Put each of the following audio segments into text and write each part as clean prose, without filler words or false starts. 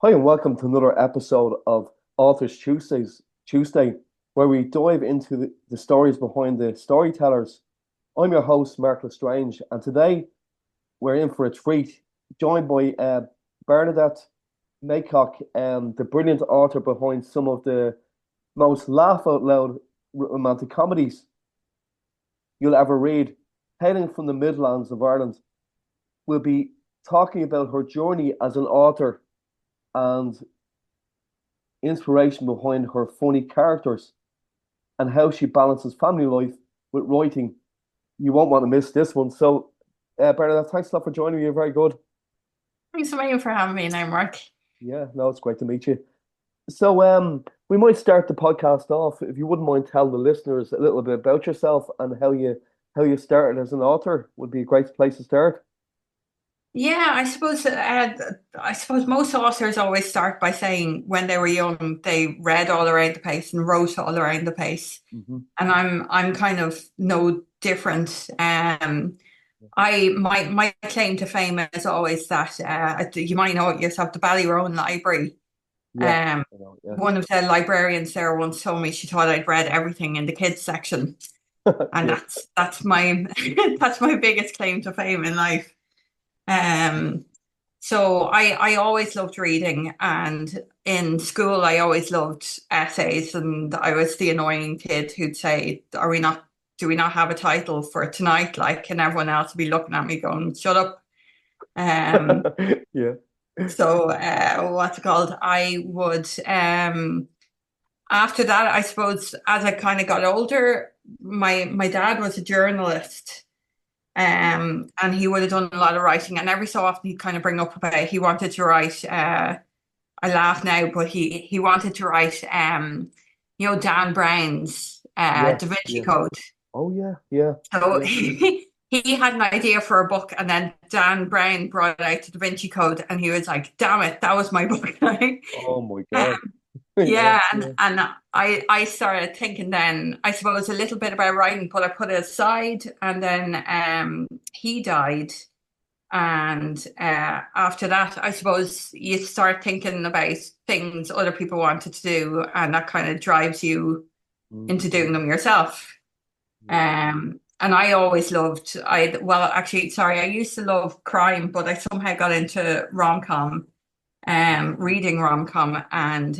Hi and welcome to another episode of Tuesday, where we dive into the stories behind the storytellers. I'm your host, Mark Lestrange, and today we're in for a treat, joined by Bernadette Maycock, the brilliant author behind some of the most laugh out loud romantic comedies you'll ever read. Hailing from the Midlands of Ireland, we'll be talking about her journey as an author and inspiration behind her funny characters and how she balances family life with writing. You won't want to miss this one. So, Bernadette, thanks a lot for joining me. You're very good. Thanks a million for having me now, Mark. Yeah, no, it's great to meet you. So, we might start the podcast off if you wouldn't mind telling the listeners a little bit about yourself and how you started as an author would be a great place to start. Yeah, I suppose most authors always start by saying when they were young they read all around the place and wrote all around the place, Hmm. and I'm kind of no different. I my claim to fame is always that you might know it yourself, the Ballyroan Library. Yeah, Um, I know, yeah, One of the librarians there once told me she thought I'd read everything in the kids section, and yeah, that's my that's my biggest claim to fame in life. Um, so I always loved reading, and in school I always loved essays, and I was the annoying kid who'd say, "Are we not? Do we not have a title for tonight?" Like, and everyone else would be looking at me going, "Shut up." Um, yeah, what's it called? I would after that, I suppose, as I kind of got older, my dad was a journalist. And he would have done a lot of writing, and every so often he'd kind of bring up about he wanted to write. I laugh now, but he wanted to write. Dan Brown's yeah, Da Vinci yeah. Code. Oh, yeah, yeah, So yeah. he had an idea for a book, and then Dan Brown brought out the Da Vinci Code, and he was like, "Damn it, that was my book!" Oh my Um, God. Yeah, yeah, yeah. and I started thinking then, I suppose, a little bit about writing, but I put it aside, and then he died. And after that, I suppose you start thinking about things other people wanted to do, and that kind of drives you into Mm-hmm. doing them yourself. Yeah. And I always loved, well, actually, sorry, I used to love crime, but I somehow got into rom-com, reading rom-com. And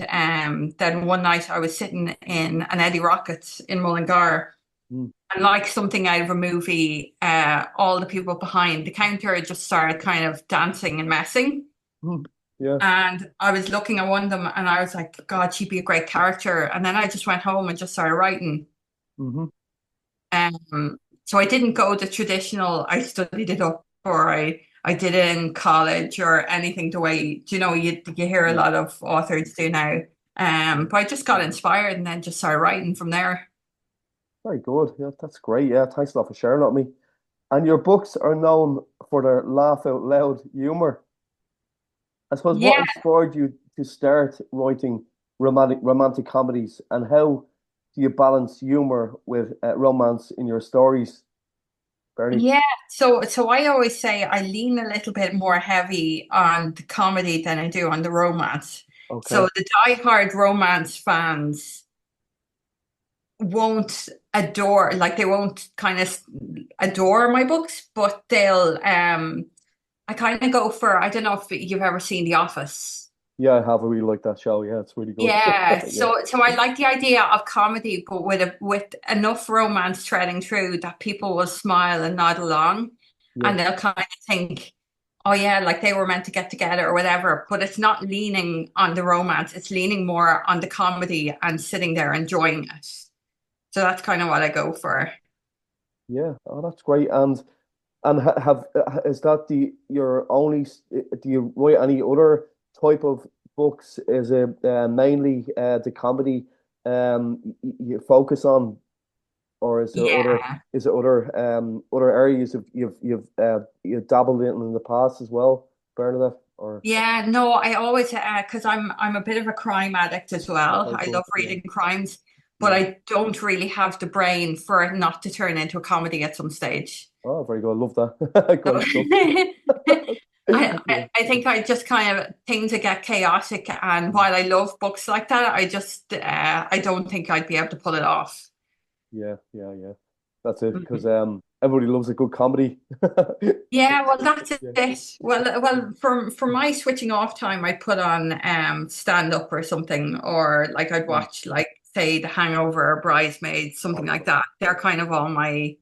then one night I was sitting in an Eddie Rockets in Mullingar, Mm, and like something out of a movie, all the people behind the counter just started kind of dancing and messing. mm. Yeah. And I was looking at one of them and I was like, God, she'd be a great character. And then I just went home and just started writing. Hmm. Um, so I didn't go the traditional, I studied it up, or I did it in college or anything the way, you hear a Yeah. lot of authors do now. But I just got inspired and then just started writing from there. Very good. Yeah, that's great. Yeah, thanks a lot for sharing that with me. And your books are known for their laugh out loud humor. I suppose what Yeah. inspired you to start writing romantic comedies, and how do you balance humor with romance in your stories, Bernie? Yeah, so I always say I lean a little bit more heavy on the comedy than I do on the romance. Okay. So the die-hard romance fans won't adore, like they won't kind of adore my books, but they'll I kind of go for, I don't know if you've ever seen The Office. Yeah, I have. I really like that show. Yeah, it's really good. Yeah, Yeah. so I like the idea of comedy, but with enough romance threading through that people will smile and nod along, Yeah. and they'll kind of think, "Oh yeah, like they were meant to get together or whatever." But it's not leaning on the romance; it's leaning more on the comedy and sitting there enjoying it. So that's kind of what I go for. Yeah. Oh, that's great. And is that the your only? Do you write any other type of books? Is it mainly the comedy you focus on, or Yeah. is there other areas of you've dabbled in the past as well, Bernadette? Or Yeah, no, I always because I'm a bit of a crime addict as oh, well. very I good. love Yeah, reading crimes, but yeah. I don't really have the brain for it not to turn into a comedy at some stage. Oh, very good. I love that. So Great stuff. I Yeah. I think I just kind of things that get chaotic, and while I love books like that, I don't think I'd be able to pull it off. Yeah, yeah, yeah. That's it. Because Mhm. everybody loves a good comedy. Yeah, well, that's Yeah. it. Well, for my switching off time, I put on stand up or something, or like I'd Mm. watch like say The Hangover or Bridesmaids, something like that. They're kind of all my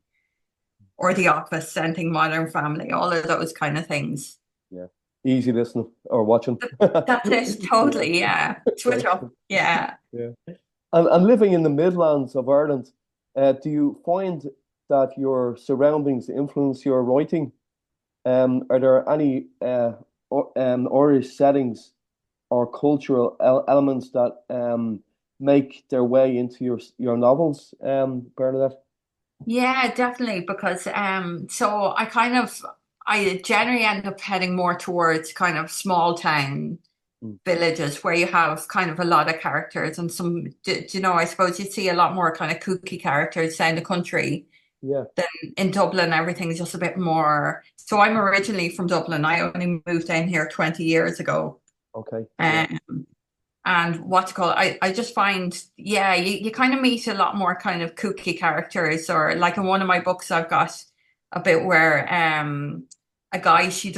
or The Office, anything Modern Family, all of those kind of things. Yeah. Easy listening or watching. That's it, Yeah. totally. Yeah, switch Great up. stuff. Yeah. Yeah. And living in the Midlands of Ireland, do you find that your surroundings influence your writing? Are there any Irish settings or cultural elements that make their way into your novels, Bernadette? Yeah, definitely. Because so I generally end up heading more towards kind of small town Mm. villages where you have kind of a lot of characters and I suppose you see a lot more kind of kooky characters down the country Yeah. than in Dublin. Everything's just a bit more. So I'm originally from Dublin. I only moved down here 20 years ago. Okay. Yeah. Um, and what's it called? I just find, yeah, you kind of meet a lot more kind of kooky characters, or like in one of my books, I've got a bit where a guy she's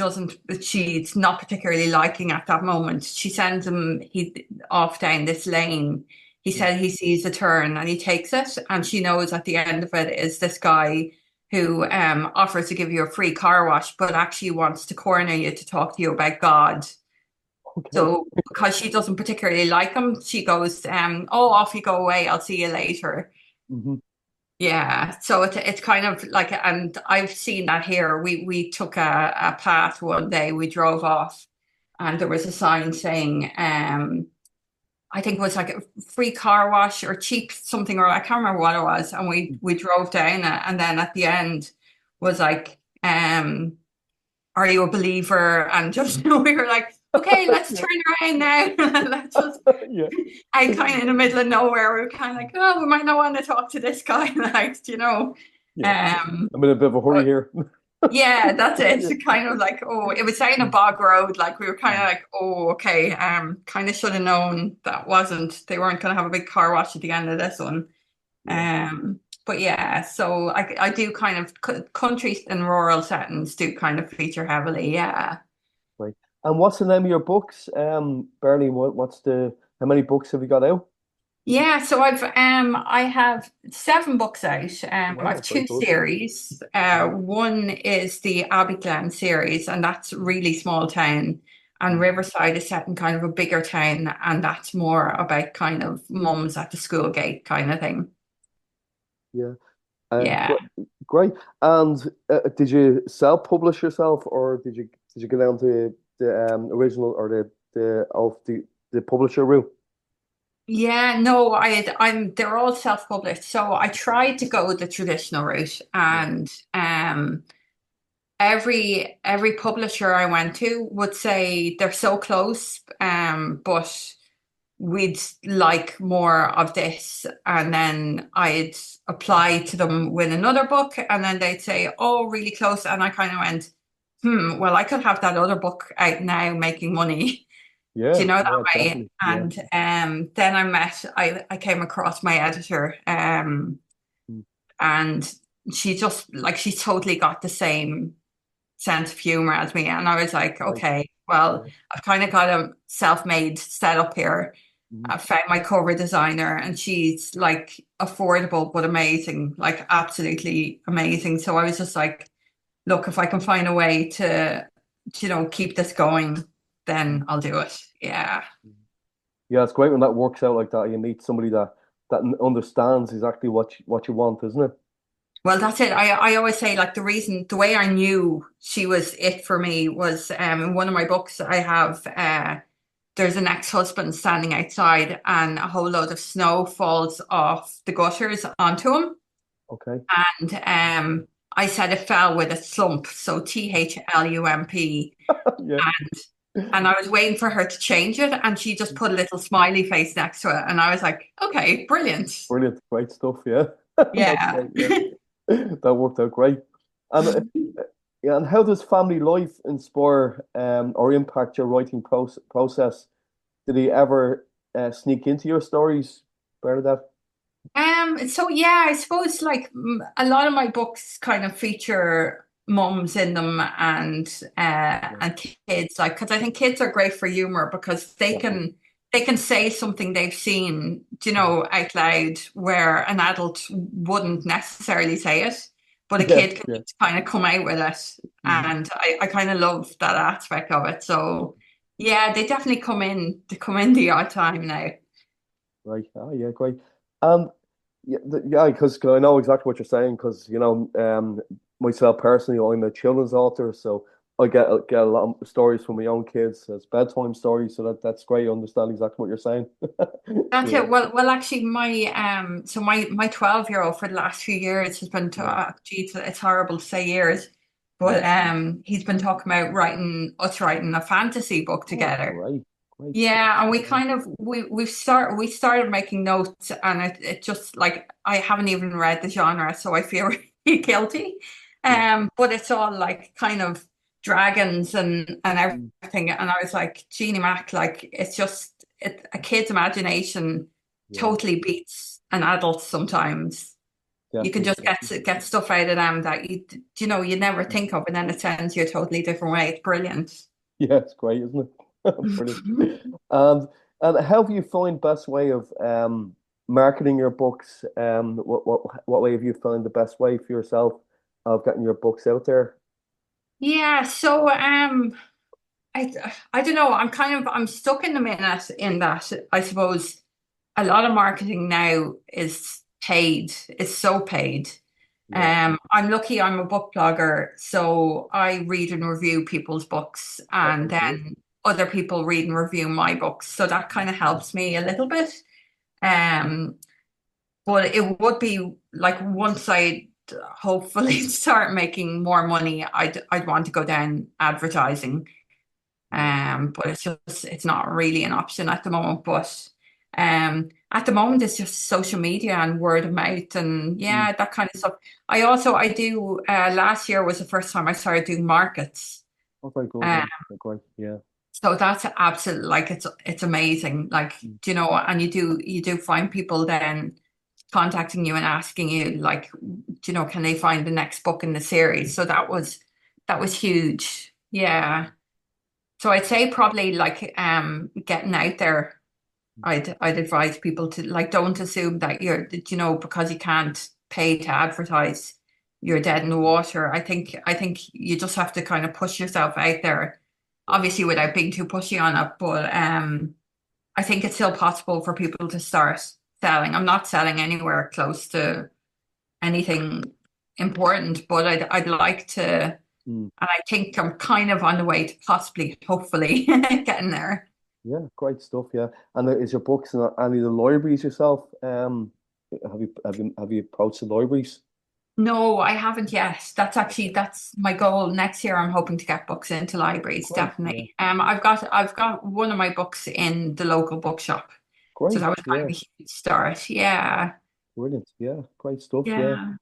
not particularly liking at that moment. She sends him he off down this lane. He Mm. said he sees a turn and he takes it, and she knows at the end of it is this guy who offers to give you a free car wash, but actually wants to corner you to talk to you about God. Okay. So because she doesn't particularly like him, she goes, "Oh, off you go away. I'll see you later." Hmm. Yeah. So it's kind of like, and I've seen that here. We took a path one day. We drove off, and there was a sign saying, I think it was like a free car wash or cheap something, or I can't remember what it was. And we drove down it, and then at the end was like, are you a believer? And just we were like, okay, let's Yeah. turn around now. Let's just Yeah. I kind of in the middle of nowhere. We were kind of like, oh, we might not want to talk to this guy, like, you know. Yeah. Um, I'm in a bit of a hurry but here. yeah, that's it. Yeah. Kind of like, oh, it was down a bog road. Like we were kind of like, oh, okay. Kind of should have known they weren't going to have a big car wash at the end of this one. Yeah. But yeah, so I do kind of country and rural settings do kind of feature heavily. Yeah. Right. And what's the name of your books? Bernie, what's the how many books have you got out? Yeah, so I have 7 books out. I have Wow, very two good. series. Yeah. One is the Abbeyglen series, and that's really small town. And Mm. Riverside is set in kind of a bigger town, and that's more about kind of mums at the school gate kind of thing. Yeah. Yeah. Great. And did you self-publish yourself, or did you go down to the original or the publisher route? Yeah, no, they're all self-published. So I tried to go the traditional route, Yeah. and every publisher I went to would say they're so close, but we'd like more of this. And then I'd apply to them with another book, and then they'd say, oh, really close. And I kind of went, well, I could have that other book out now making money. Do Yeah. you know that Yeah. way? Definitely. Yeah. And then I came across my editor, Mm. and she's totally got the same sense of humor as me. And I was like, Right. okay, well, Yeah. I've kind of got a self-made setup here. Mhm. I found my cover designer, and she's like affordable but amazing, like absolutely amazing. So I was just like, look, if I can find a way to, keep this going, then I'll do it. Yeah. Yeah, it's great when that works out like that. You meet somebody that understands exactly what you want, isn't it? Well, that's it. I always say like the way I knew she was it for me was in one of my books I have there's an ex-husband standing outside, and a whole load of snow falls off the gutters onto him. Okay. And I said it fell with a slump, so THLUMP. Yeah. And I was waiting for her to change it, and she just put a little smiley face next to it. And I was like, okay, brilliant. Brilliant. Great stuff. Yeah. That's Yeah. great. Yeah. That worked out great. And Yeah, and how does family life inspire or impact your writing process? Did he ever sneak into your stories, Bernadette? So yeah, I suppose like a lot of my books kind of feature mums in them Yeah, and kids, like because I think kids are great for humor because they definitely. can say something they've seen, Mhm. out loud where an adult wouldn't necessarily say it, but a Yeah, kid can yeah. just kind of come out with it, Mhm. and I kind of love that aspect of it. So yeah, they definitely come in the odd time now. Right. Oh, yeah, great. And yeah, yeah, because I know exactly what you're saying. Because myself personally, I'm a children's author, so I get a lot of stories from my own kids as bedtime stories. So that's great. I understand exactly what you're saying. That's Yeah, it. Well, actually, my 12-year-old for the last few years has been yeah, geez, it's horrible to say years, yeah. but he's been talking about writing a fantasy book Oh, together. great, great stuff. Yeah, and we Yeah, kind of we started making notes, and it just like I haven't even read the genre, so I feel really guilty. yeah. But it's all like kind of dragons and Mm. everything, and I was like, Jeannie Mac, like it's just a kid's imagination Yeah, totally beats an adult sometimes. You can definitely, just definitely. get stuff out of them that you never Mm. think of, and then it sends you a totally different way. It's brilliant. Yeah, it's great, isn't it? Brilliant. And and how do you find best way of marketing your books? What way have you found the best way for yourself of getting your books out there? Yeah, so I I don't know. I'm stuck in the minute in that I suppose a lot of marketing now is paid, is so paid. Yeah. I'm lucky I'm a book blogger, so I read and review people's books and Okay, good. then other people read and review my books. So that kind of helps me a little bit. Um, but it would be like once I hopefully start making more money, I'd want to go down advertising. Yeah. But it's not really an option at the moment. But at the moment it's just social media and word of mouth and Mm. yeah, that kind of stuff. I do last year was the first time I started doing markets. Oh, very good. Um, Yeah. Yeah, great. Yeah. so that's absolute like it's amazing. Like, Mm. and you do find people then contacting you and asking you like, can they find the next book in the series? So that was huge. Yeah. So I'd say probably like getting out there. I'd advise people to like don't assume that because you can't pay to advertise, you're dead in the water. I think you just have to kind of push yourself out there, Yeah. obviously without being too pushy on it. But I think it's still possible for people to start selling. I'm not selling anywhere close to anything important, but I'd like to, and Mm. I think I'm kind of on the way to possibly, hopefully, getting there. Yeah, great stuff. Yeah. And is your books in any of the libraries yourself? Have you approached the libraries? No, I haven't yet. That's my goal. Next year I'm hoping to get books into libraries, Great. Yeah. definitely. I've got one of my books in the local bookshop. So Great. that was kind Yeah. of a huge start. Yeah. Brilliant. Yeah. Great stuff. Yeah. Yeah.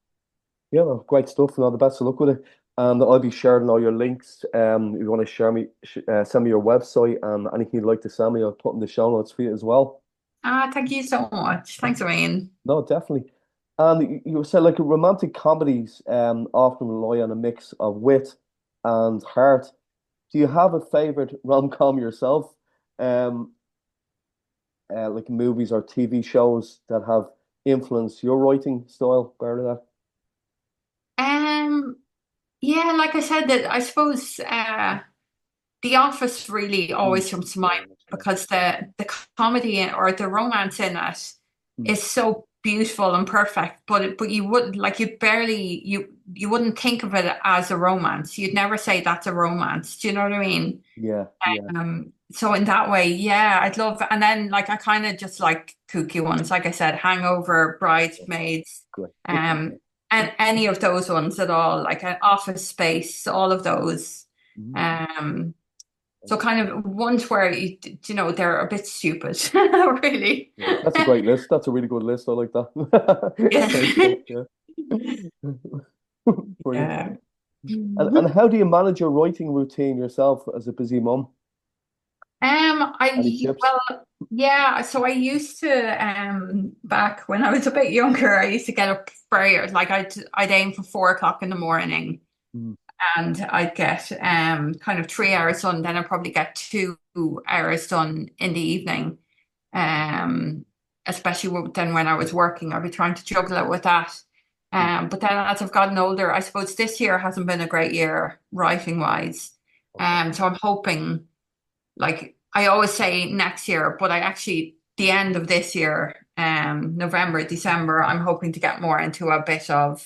Yeah, well, great stuff, and all the best of luck with it. And I'll be sharing all your links. If you want to send me your website and anything you'd like to send me, I'll put in the show notes for you as well. Ah, thank you so much. Thanks, Wayne. No, definitely. And you said like romantic comedies often rely on a mix of wit and heart. Do you have a favorite rom-com yourself? Um, like movies or TV shows that have influenced your writing style, Bernadette? Um, yeah, like I said, that I suppose The Office really Mm. always comes to Very mind much, yeah. because the comedy or the romance in it Mm. is so beautiful and perfect, but you wouldn't like you wouldn't think of it as a romance. You'd never say that's a romance. Do you know what I mean? Yeah, yeah. So in that way, yeah, I'd love, and then like I kind of just like kooky ones, like I said, Hangover, Bridesmaids, Great. um, and any of those ones at all, like an Office Space, all of those. Mm. Um, so kind of ones where they're a bit stupid, really. Yeah, that's a great list. That's a really good list. I like that. Yeah. Great stuff. Yeah. Brilliant. Yeah. And how do you manage your writing routine yourself as a busy mum? Any tips? Well, yeah, so I used to, back when I was a bit younger, I used to get up very, like I'd aim for 4 o'clock in the morning Mm, and I'd get, kind of 3 hours done. Then I'd probably get 2 hours done in the evening. Um, Especially then when I was working, I'd be trying to juggle it with that. mm, But then as I've gotten older, I suppose this year hasn't been a great year writing wise. okay. So I'm hoping, like I always say next year, but I actually the end of this year, November, December, I'm hoping to get more into a bit of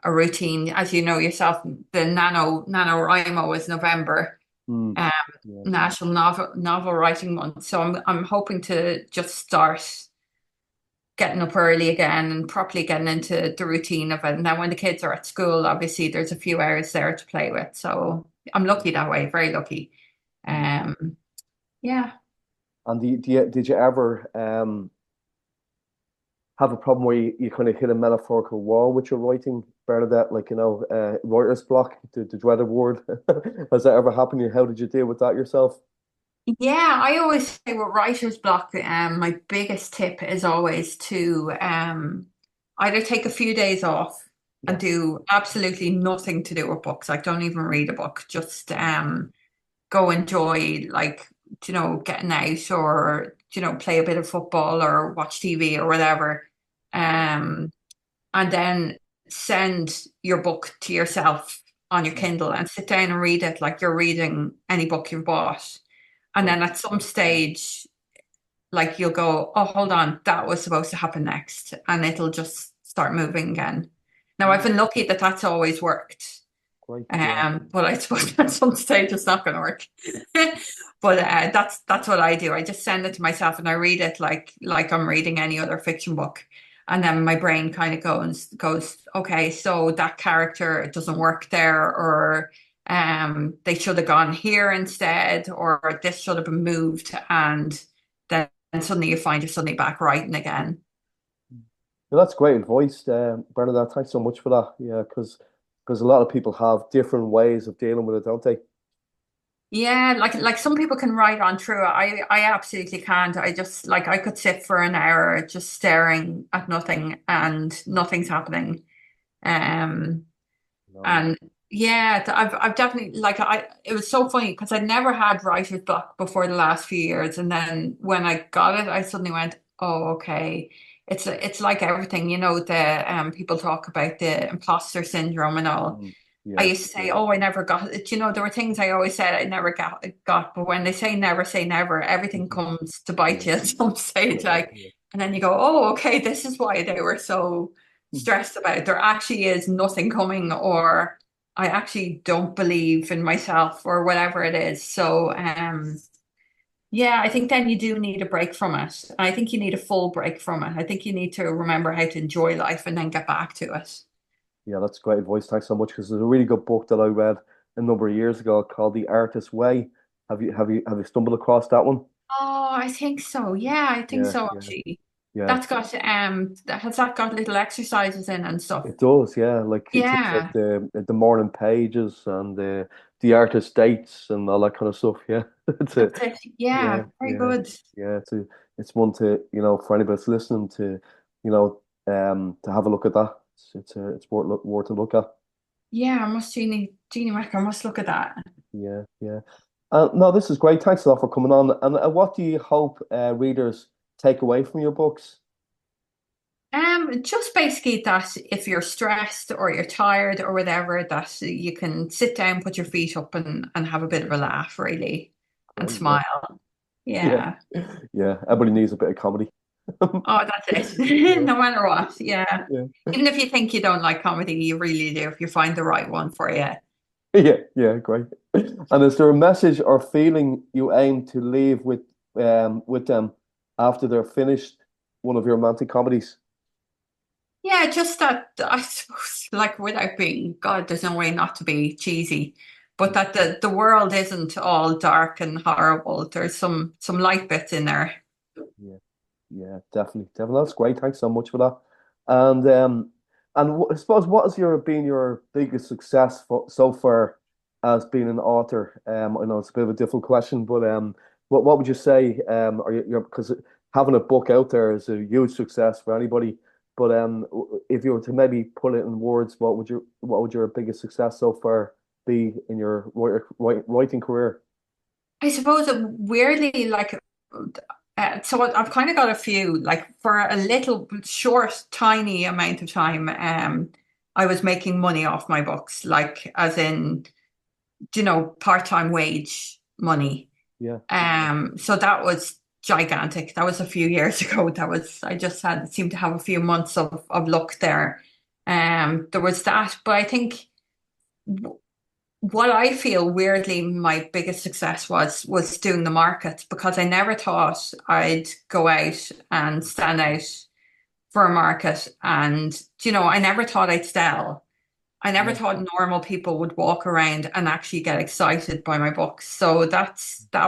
a routine. As you know yourself, the NaNoWriMo is November, Mm, um, yeah. National Novel Writing Month. So I'm hoping to just start getting up early again and properly getting into the routine of it. And then when the kids are at school, obviously there's a few hours there to play with. So I'm lucky that way, very lucky. Mm. Um, yeah. And did you ever have a problem where you kind of hit a metaphorical wall with your writing, Bernadette? Like, writer's block, the dreaded word. Has that ever happened to you? How did you deal with that yourself? Yeah, I always say with writer's block, my biggest tip is always to either take a few days off and Yeah. do absolutely nothing to do with books. Like don't even read a book. Just go enjoy like, getting out or, play a bit of football or watch TV or whatever. Um, and then send your book to yourself on your Mm, Kindle and sit down and read it like you're reading any book you've bought. And great. then at some stage, like you'll go, oh, hold on, that was supposed to happen next. And it'll just start moving again. Now, I've Mm, been lucky that that's always worked. great. Yeah. But I suppose at some stage it's not going to work. But that's what I do. I just send it to myself and I read it like I'm reading any other fiction book. And then my brain kind of goes, okay, so that character doesn't work there, or they should have gone here instead, or this should have been moved, and then suddenly you find you're suddenly back writing again. Well, that's great advice, Bernadette. Thanks so much for that. Yeah, because a lot of people have different ways of dealing with it, don't they? Yeah, like some people can write on through it. I absolutely can't. I just like I could sit for an hour just staring at nothing and nothing's happening. Um No. and yeah, I've definitely like I it was so funny because I never had writer's block before the last few years, and then when I got it, I suddenly went, oh, okay. It's like everything, the people talk about the imposter syndrome and all. Mm, I yeah. used to say, Yeah. oh, I never got it. There were things I always said I never got. But when they say never, everything Mhm. comes to bite Yeah. you at some stage. Yeah. Like, Yeah. and then you go, oh, okay, this is why they were so Mm. stressed about it. There actually is nothing coming, or I actually don't believe in myself, or whatever it is. So, yeah, I think then you do need a break from it. And I think you need a full break from it. I think you need to remember how to enjoy life and then get back to it. Yeah, that's great advice. Thanks so much. Because there's a really good book that I read a number of years ago called The Artist's Way. Have you stumbled across that one? Oh, I think so. Yeah, I think Yeah, so yeah, actually. yeah. That's got has that got little exercises in and stuff? It does, yeah. Like things like Yeah, the morning pages and the artist dates and all that kind of stuff. Yeah, it's a that's it. yeah, Yeah, very yeah, good. yeah. It's one to for anybody that's listening to to have a look at that. It's worth a look at. Yeah, I must Jeannie Mac, I must look at that. Yeah, yeah. No, this is great. Thanks a lot for coming on. And what do you hope readers take away from your books? Just basically that if you're stressed or you're tired or whatever, that you can sit down, put your feet up and have a bit of a laugh, really, and Great, yeah, smile. yeah, Yeah. yeah. Everybody needs a bit of comedy. Oh, that's it. Yeah, No matter what. Yeah. yeah, Even if you think you don't like comedy, you really do if you find the right one for you. yeah, yeah. Great. And is there a message or feeling you aim to leave with them after they're finished one of your romantic comedies? Yeah, just that I suppose, like without being God, there's no way not to be cheesy, but that the world isn't all dark and horrible. There's some light bits in there. Yeah, yeah, definitely, definitely. That's great. Thanks so much for that. And And I suppose what has been your biggest success so far as being an author? I know it's a bit of a difficult question, but what would you say? Are you because having a book out there is a huge success for anybody. But if you were to maybe put it in words, what would your biggest success so far be in your writing career? I suppose weirdly, like, so I've kind of got a few, like for a little short, tiny amount of time, I was making money off my books, like as in, part-time wage money. Yeah. So that was gigantic. That was a few years ago. I just had seemed to have a few months of luck there. There was that, but I think what I feel weirdly my biggest success was doing the markets because I never thought I'd go out and stand out for a market and I never thought I'd sell. I never Yeah. thought normal people would walk around and actually get excited by my books. So that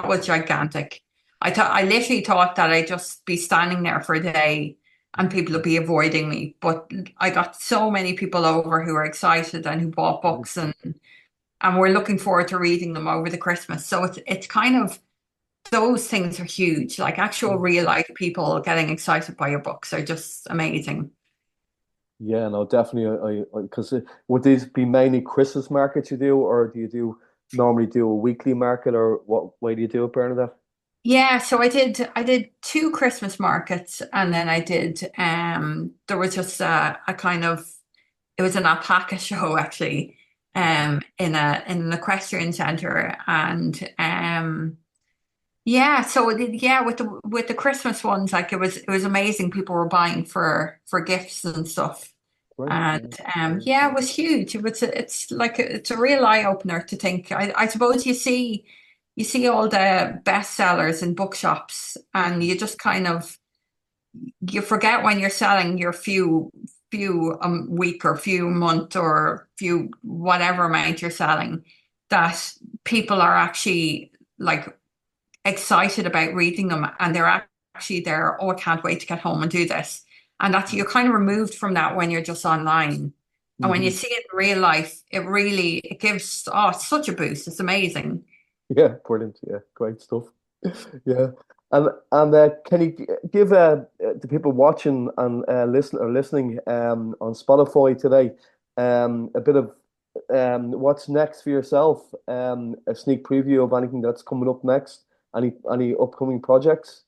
was gigantic. I literally thought that I'd just be standing there for a day and people would be avoiding me. But I got so many people over who were excited and who bought books and we're looking forward to reading them over the Christmas. So it's kind of those things are huge. Like actual real life people getting excited by your books are just amazing. Yeah, no, definitely. Because would these be mainly Christmas markets you do, or do you normally do a weekly market, or what way do you do it, Bernadette? Yeah, so I did two Christmas markets and then I did there was just a kind of it was an alpaca show actually in an equestrian center and yeah, so yeah, with the Christmas ones, like it was amazing. People were buying for gifts and stuff, Right. and Yeah. yeah, it was huge. It's a real eye opener to think. I suppose you see all the bestsellers in bookshops, and you just kind of you forget when you're selling your few week or few month or few whatever amount you're selling that people are actually like excited about reading them and they're actually there, oh, I can't wait to get home and do this. And that's you're kind of removed from that when you're just online. And when you Hmm. see it in real life, it gives it's such a boost. It's amazing. Yeah, brilliant. Yeah, great stuff. Yeah, and can you give the people watching and listening on Spotify today a bit of what's next for yourself? A sneak preview of anything that's coming up next. Any upcoming projects?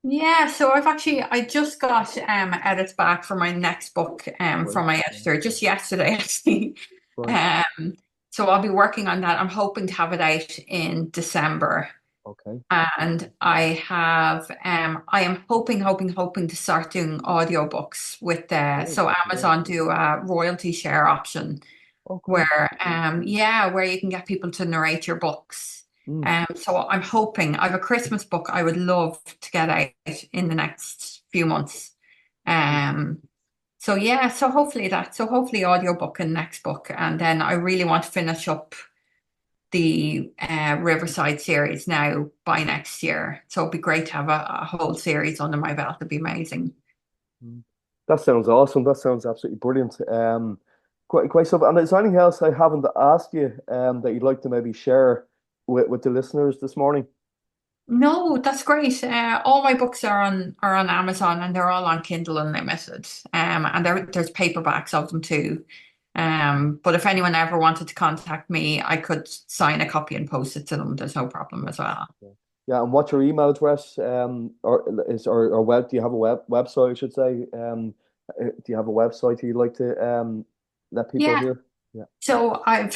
Yeah, so I just got edits back for my next book Right. from my editor just yesterday actually. Right. Um so I'll be working on that. I'm hoping to have it out in December. Okay. And I am hoping to start doing audiobooks with Right. so Yeah. Amazon do a royalty share option Oh, great. where yeah, where you can get people to narrate your books. Mm. So I'm hoping I have a Christmas book I would love to get out in the next few months. Um so yeah, so hopefully audiobook and next book and then I really want to finish up the Riverside series now by next year. So it'd be great to have a whole series under my belt. It'd be amazing. Mm. That sounds awesome. That sounds absolutely brilliant. Quite stuff. And is there anything else I haven't asked you that you'd like to maybe share with the listeners this morning? No, that's great. All my books are on Amazon and they're all on Kindle Unlimited. And there's paperbacks of them too. But if anyone ever wanted to contact me, I could sign a copy and post it to them. There's no problem as well. Yeah. Yeah, and what's your email address? Or web? Do you have a website? I should say. Do you have a website you'd like to let people Yeah. hear? Yeah, So I've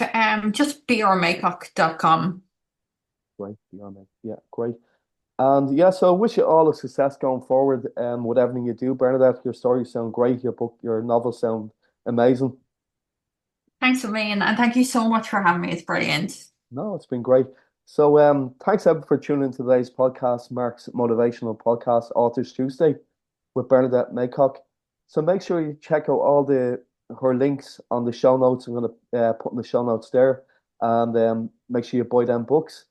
just brmaycock.com. great. Beyond that. Yeah, great. And yeah, so I wish you all the success going forward. With everything you do, Bernadette. Your stories sound great. Your book, your novels sound amazing. Thanks a million, and thank you so much for having me. It's brilliant. No, it's been great. So, thanks everyone for tuning in to today's podcast, Mark's motivational podcast, Authors Tuesday, with Bernadette Maycock. So make sure you check out all the her links on the show notes. I'm going to put in the show notes there, and make sure you buy them books.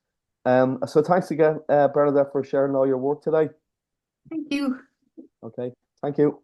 So thanks again, Bernadette, for sharing all your work today. Thank you. Okay, thank you.